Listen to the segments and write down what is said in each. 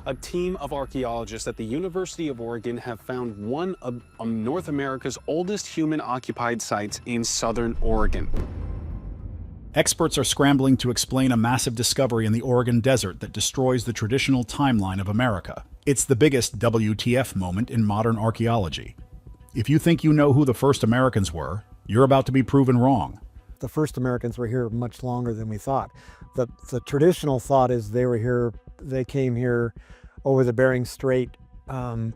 a team of archaeologists at the University of Oregon have found one of North America's oldest human-occupied sites in southern Oregon. Experts are scrambling to explain a massive discovery in the Oregon desert that destroys the traditional timeline of America. It's the biggest WTF moment in modern archaeology. If you think you know who the first Americans were, you're about to be proven wrong. The first Americans were here much longer than we thought. The traditional thought is they came here over the Bering Strait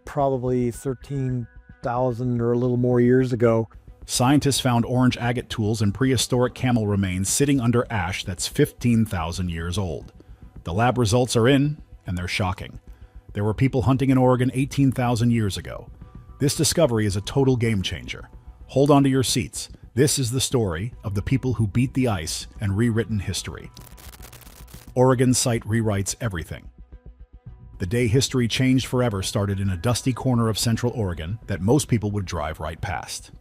probably 13,000 or a little more years ago. Scientists found orange agate tools and prehistoric camel remains sitting under ash that's 15,000 years old. The lab results are in, and they're shocking. There were people hunting in Oregon 18,000 years ago. This discovery is a total game changer. Hold on to your seats. This is the story of the people who beat the ice and rewritten history. Oregon site rewrites everything. The day history changed forever started in a dusty corner of central Oregon that most people would drive right past.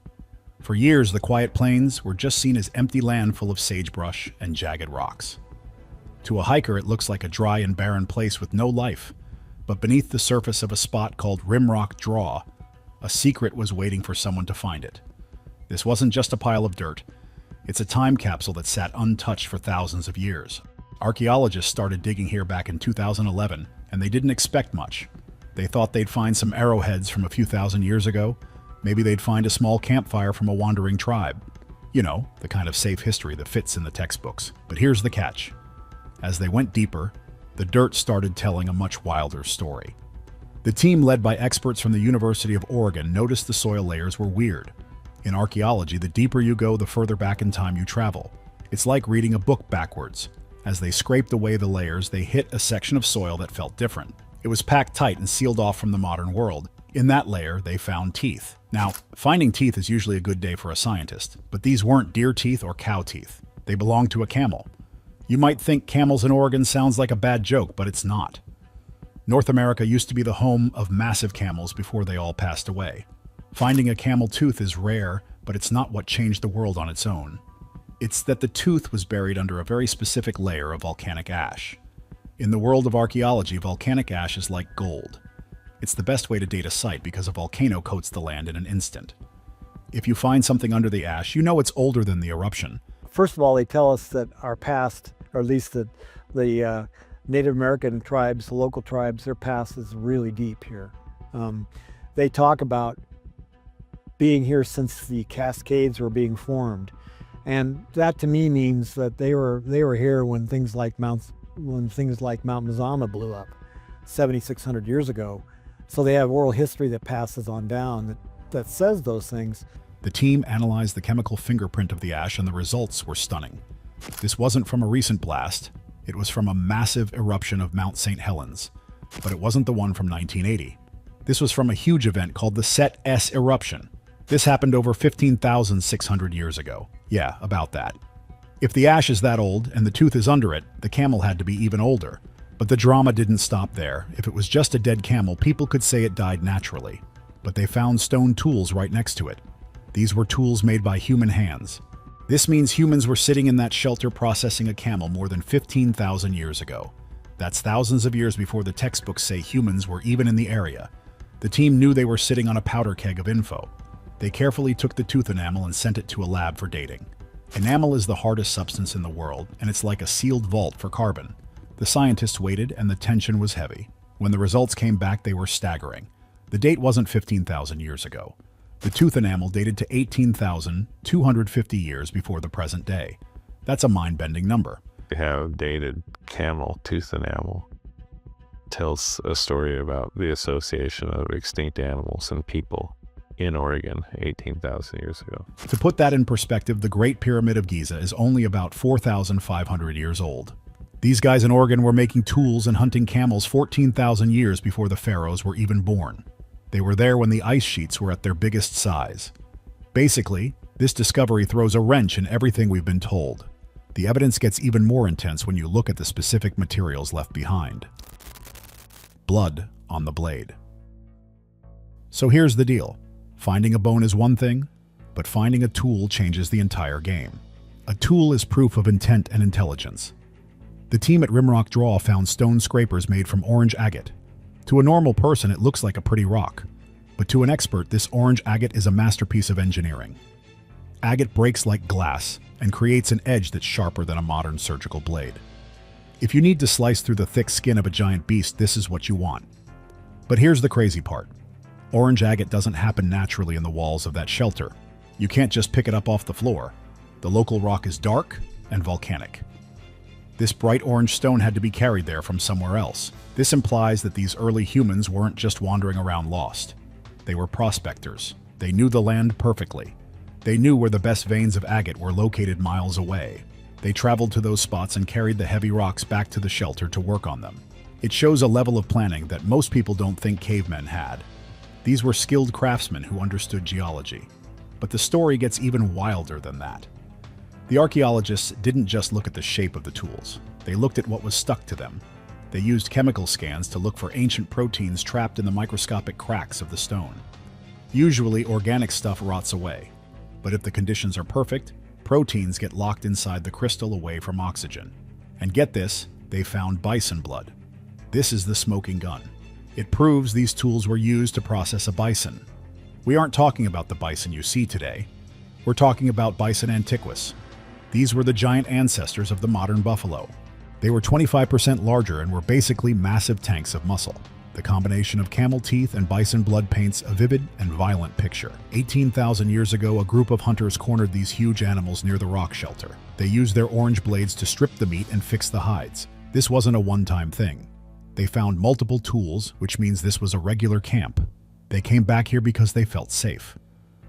For years, the quiet plains were just seen as empty land full of sagebrush and jagged rocks. To a hiker, it looks like a dry and barren place with no life. But beneath the surface of a spot called Rimrock Draw, a secret was waiting for someone to find it. This wasn't just a pile of dirt. It's a time capsule that sat untouched for thousands of years. Archaeologists started digging here back in 2011, and they didn't expect much. They thought they'd find some arrowheads from a few thousand years ago. Maybe they'd find a small campfire from a wandering tribe. You know, the kind of safe history that fits in the textbooks. But here's the catch. As they went deeper, the dirt started telling a much wilder story. The team, led by experts from the University of Oregon, noticed the soil layers were weird. In archaeology, the deeper you go, the further back in time you travel. It's like reading a book backwards. As they scraped away the layers, they hit a section of soil that felt different. It was packed tight and sealed off from the modern world. In that layer, they found teeth. Now, finding teeth is usually a good day for a scientist, but these weren't deer teeth or cow teeth. They belonged to a camel. You might think camels in Oregon sounds like a bad joke, but it's not. North America used to be the home of massive camels before they all passed away. Finding a camel tooth is rare, but it's not what changed the world on its own. It's that the tooth was buried under a very specific layer of volcanic ash. In the world of archaeology, volcanic ash is like gold. It's the best way to date a site because a volcano coats the land in an instant. If you find something under the ash, you know it's older than the eruption. First of all, they tell us that our past, or at least the Native American tribes, the local tribes, their past is really deep here. They talk about being here since the Cascades were being formed. And that to me means that they were here when things like Mount Mazama blew up 7,600 years ago. So they have oral history that passes on down that says those things. The team analyzed the chemical fingerprint of the ash, and the results were stunning. This wasn't from a recent blast. It was from a massive eruption of Mount St. Helens. But it wasn't the one from 1980. This was from a huge event called the Set S eruption. This happened over 15,600 years ago. Yeah, about that. If the ash is that old and the tooth is under it, the camel had to be even older. But the drama didn't stop there. If it was just a dead camel, people could say it died naturally. But they found stone tools right next to it. These were tools made by human hands. This means humans were sitting in that shelter processing a camel more than 15,000 years ago. That's thousands of years before the textbooks say humans were even in the area. The team knew they were sitting on a powder keg of info. They carefully took the tooth enamel and sent it to a lab for dating. Enamel is the hardest substance in the world, and it's like a sealed vault for carbon. The scientists waited, and the tension was heavy. When the results came back, they were staggering. The date wasn't 15,000 years ago. The tooth enamel dated to 18,250 years before the present day. That's a mind-bending number. We have dated camel tooth enamel. Tells a story about the association of extinct animals and people in Oregon 18,000 years ago. To put that in perspective, the Great Pyramid of Giza is only about 4,500 years old. These guys in Oregon were making tools and hunting camels 14,000 years before the pharaohs were even born. They were there when the ice sheets were at their biggest size. Basically, this discovery throws a wrench in everything we've been told. The evidence gets even more intense when you look at the specific materials left behind. Blood on the blade. So here's the deal. Finding a bone is one thing, but finding a tool changes the entire game. A tool is proof of intent and intelligence. The team at Rimrock Draw found stone scrapers made from orange agate. To a normal person, it looks like a pretty rock. But to an expert, this orange agate is a masterpiece of engineering. Agate breaks like glass and creates an edge that's sharper than a modern surgical blade. If you need to slice through the thick skin of a giant beast, this is what you want. But here's the crazy part. Orange agate doesn't happen naturally in the walls of that shelter. You can't just pick it up off the floor. The local rock is dark and volcanic. This bright orange stone had to be carried there from somewhere else. This implies that these early humans weren't just wandering around lost. They were prospectors. They knew the land perfectly. They knew where the best veins of agate were located miles away. They traveled to those spots and carried the heavy rocks back to the shelter to work on them. It shows a level of planning that most people don't think cavemen had. These were skilled craftsmen who understood geology. But the story gets even wilder than that. The archaeologists didn't just look at the shape of the tools. They looked at what was stuck to them. They used chemical scans to look for ancient proteins trapped in the microscopic cracks of the stone. Usually, organic stuff rots away. But if the conditions are perfect, proteins get locked inside the crystal away from oxygen. And get this, they found bison blood. This is the smoking gun. It proves these tools were used to process a bison. We aren't talking about the bison you see today. We're talking about bison antiquus. These were the giant ancestors of the modern buffalo. They were 25% larger and were basically massive tanks of muscle. The combination of camel teeth and bison blood paints a vivid and violent picture. 18,000 years ago, a group of hunters cornered these huge animals near the rock shelter. They used their orange blades to strip the meat and fix the hides. This wasn't a one-time thing. They found multiple tools, which means this was a regular camp. They came back here because they felt safe.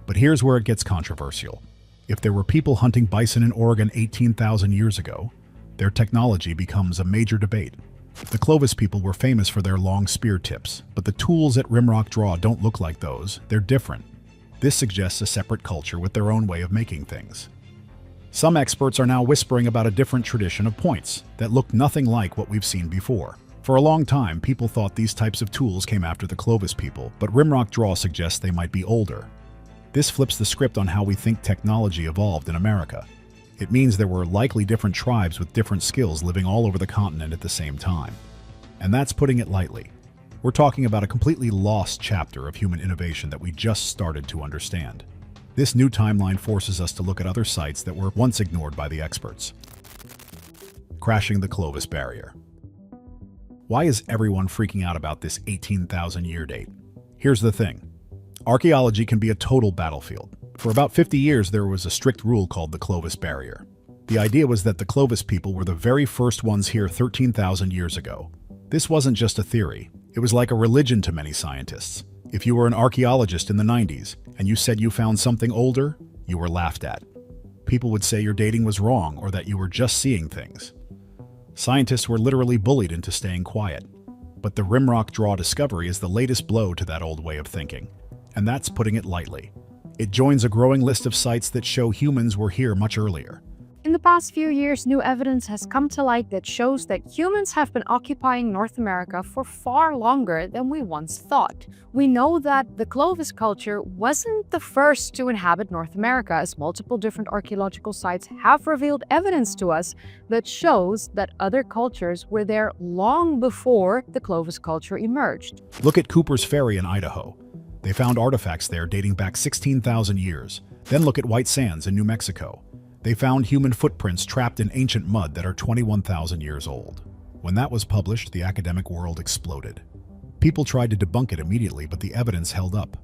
But here's where it gets controversial. If there were people hunting bison in Oregon 18,000 years ago, their technology becomes a major debate. The Clovis people were famous for their long spear tips, but the tools at Rimrock Draw don't look like those. They're different. This suggests a separate culture with their own way of making things. Some experts are now whispering about a different tradition of points that look nothing like what we've seen before. For a long time, people thought these types of tools came after the Clovis people, but Rimrock Draw suggests they might be older. This flips the script on how we think technology evolved in America. It means there were likely different tribes with different skills living all over the continent at the same time. And that's putting it lightly. We're talking about a completely lost chapter of human innovation that we just started to understand. This new timeline forces us to look at other sites that were once ignored by the experts. Crashing the Clovis barrier. Why is everyone freaking out about this 18,000-year date? Here's the thing. Archaeology can be a total battlefield. For about 50 years, there was a strict rule called the Clovis barrier. The idea was that the Clovis people were the very first ones here 13,000 years ago. This wasn't just a theory. It was like a religion to many scientists. If you were an archaeologist in the 90s and you said you found something older, you were laughed at. People would say your dating was wrong or that you were just seeing things. Scientists were literally bullied into staying quiet. But the Rimrock Draw discovery is the latest blow to that old way of thinking. And that's putting it lightly. It joins a growing list of sites that show humans were here much earlier. In the past few years, new evidence has come to light that shows that humans have been occupying North America for far longer than we once thought. We know that the Clovis culture wasn't the first to inhabit North America, as multiple different archaeological sites have revealed evidence to us that shows that other cultures were there long before the Clovis culture emerged. Look at Cooper's Ferry in Idaho. They found artifacts there dating back 16,000 years. Then look at White Sands in New Mexico. They found human footprints trapped in ancient mud that are 21,000 years old. When that was published, the academic world exploded. People tried to debunk it immediately, but the evidence held up.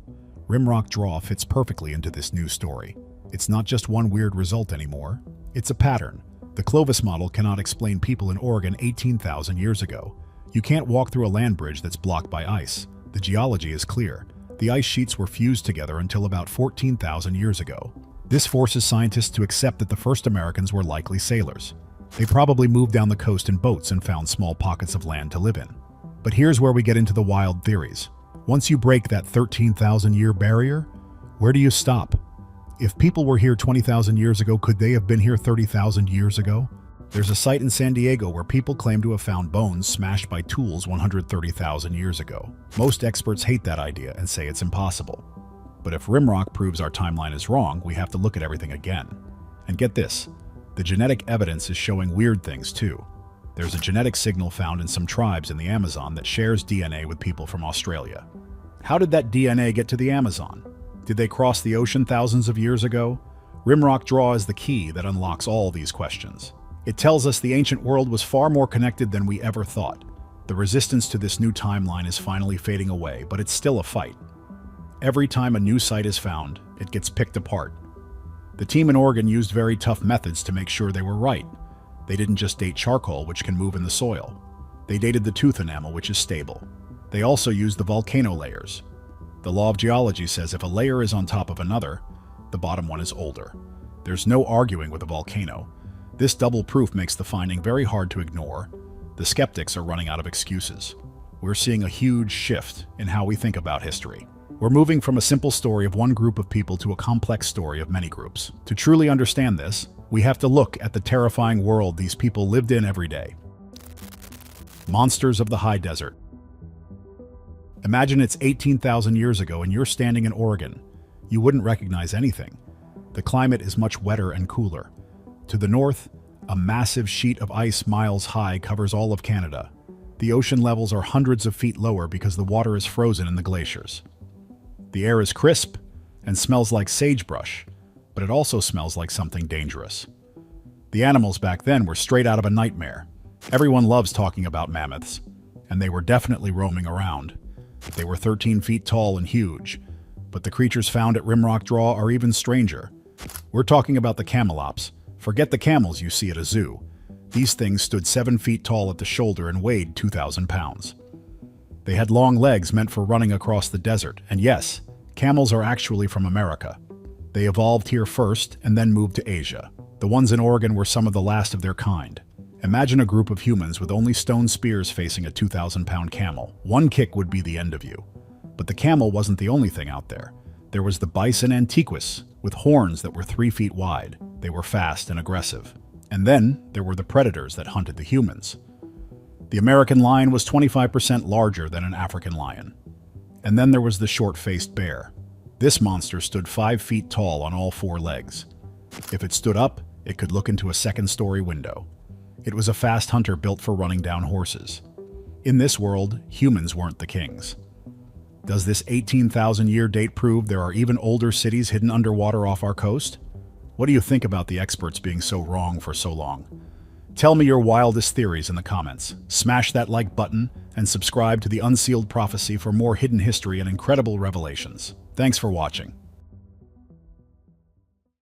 Rimrock Draw fits perfectly into this new story. It's not just one weird result anymore. It's a pattern. The Clovis model cannot explain people in Oregon 18,000 years ago. You can't walk through a land bridge that's blocked by ice. The geology is clear. The ice sheets were fused together until about 14,000 years ago. This forces scientists to accept that the first Americans were likely sailors. They probably moved down the coast in boats and found small pockets of land to live in. But here's where we get into the wild theories. Once you break that 13,000-year barrier, where do you stop? If people were here 20,000 years ago, could they have been here 30,000 years ago? There's a site in San Diego where people claim to have found bones smashed by tools 130,000 years ago. Most experts hate that idea and say it's impossible. But if Rimrock proves our timeline is wrong, we have to look at everything again. And get this, the genetic evidence is showing weird things too. There's a genetic signal found in some tribes in the Amazon that shares DNA with people from Australia. How did that DNA get to the Amazon? Did they cross the ocean thousands of years ago? Rimrock Draw is the key that unlocks all these questions. It tells us the ancient world was far more connected than we ever thought. The resistance to this new timeline is finally fading away, but it's still a fight. Every time a new site is found, it gets picked apart. The team in Oregon used very tough methods to make sure they were right. They didn't just date charcoal, which can move in the soil. They dated the tooth enamel, which is stable. They also used the volcano layers. The law of geology says if a layer is on top of another, the bottom one is older. There's no arguing with a volcano. This double proof makes the finding very hard to ignore. The skeptics are running out of excuses. We're seeing a huge shift in how we think about history. We're moving from a simple story of one group of people to a complex story of many groups. To truly understand this, we have to look at the terrifying world these people lived in every day. Monsters of the high desert. Imagine it's 18,000 years ago and you're standing in Oregon. You wouldn't recognize anything. The climate is much wetter and cooler. To the north, a massive sheet of ice miles high covers all of Canada. The ocean levels are hundreds of feet lower because the water is frozen in the glaciers. The air is crisp and smells like sagebrush, but it also smells like something dangerous. The animals back then were straight out of a nightmare. Everyone loves talking about mammoths, and they were definitely roaming around. They were 13 feet tall and huge, but the creatures found at Rimrock Draw are even stranger. We're talking about the camelops. Forget the camels you see at a zoo. These things stood 7 feet tall at the shoulder and weighed 2,000 pounds. They had long legs meant for running across the desert, and yes, camels are actually from America. They evolved here first and then moved to Asia. The ones in Oregon were some of the last of their kind. Imagine a group of humans with only stone spears facing a 2,000-pound camel. One kick would be the end of you. But the camel wasn't the only thing out there. There was the bison antiquus, with horns that were 3 feet wide. They were fast and aggressive. And then there were the predators that hunted the humans. The American lion was 25% larger than an African lion. And then there was the short-faced bear. This monster stood 5 feet tall on all 4 legs. If it stood up, it could look into a second-story window. It was a fast hunter built for running down horses. In this world, humans weren't the kings. Does this 18,000-year date prove there are even older cities hidden underwater off our coast? What do you think about the experts being so wrong for so long? Tell me your wildest theories in the comments. Smash that like button and subscribe to the Unsealed Prophecy for more hidden history and incredible revelations. Thanks for watching.